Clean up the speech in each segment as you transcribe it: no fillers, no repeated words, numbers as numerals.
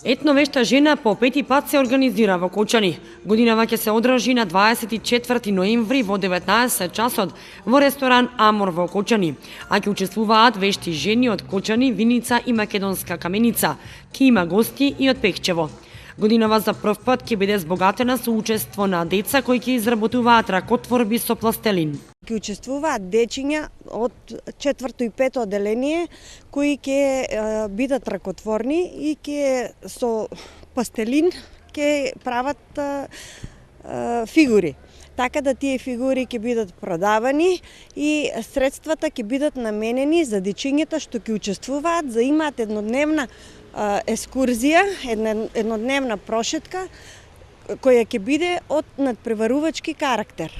Етновешта жена по пети пат се организира во Кочани. Годинава ќе се одржи на 24 ноември во 19 часот во ресторан Амор во Кочани, а ќе учествуваат вешти жени од Кочани, Виница и Македонска Каменица. Ќе има гости и од Пекчево. Годинава за прв пат ќе биде збогатена со учество на деца кои ќе изработуваат ракотворби со пластелин. Ќе учествуваат дечиња од 4 и 5 одделение кои ќе бидат ракотворни и ќе со пластелин ќе прават фигури. Така да тие фигури ќе бидат продавани и средствата ќе бидат наменени за дечињата што ќе учествуваат, за имаат еднодневна екскурзија, еднодневна прошетка која ќе биде од надпреварувачки карактер.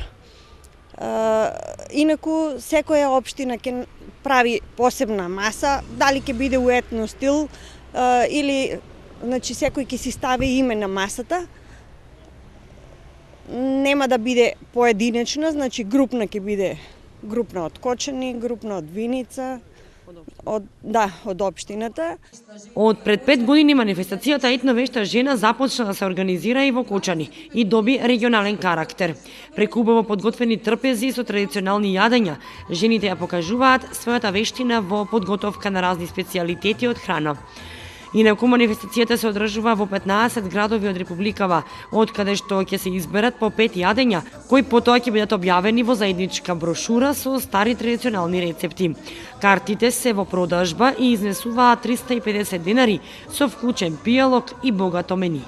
Инаку секоја општина ќе прави посебна маса, дали ќе биде у етно стил или секој ќе си стави име на масата. Нема да биде поединечна, групна ќе биде, групна од Кочани, групна од Виница, од општината. Од пред 5 години манифестацијата Етновешта жена започна да се организира и во Кочани и доби регионален карактер. Преку убаво подготвени трпези со традиционални јадења, жените ја покажуваат својата вештина во подготовка на разни специјалитети од храна. Инаку манифестацијата се одржува во 15 градови од Републикава, од каде што ќе се изберат по 5 јадења, кои потоа ќе бидат објавени во заедничка брошура со стари традиционални рецепти. Картите се во продажба и изнесуваат 350 денари со вклучен пијалок и богато мени.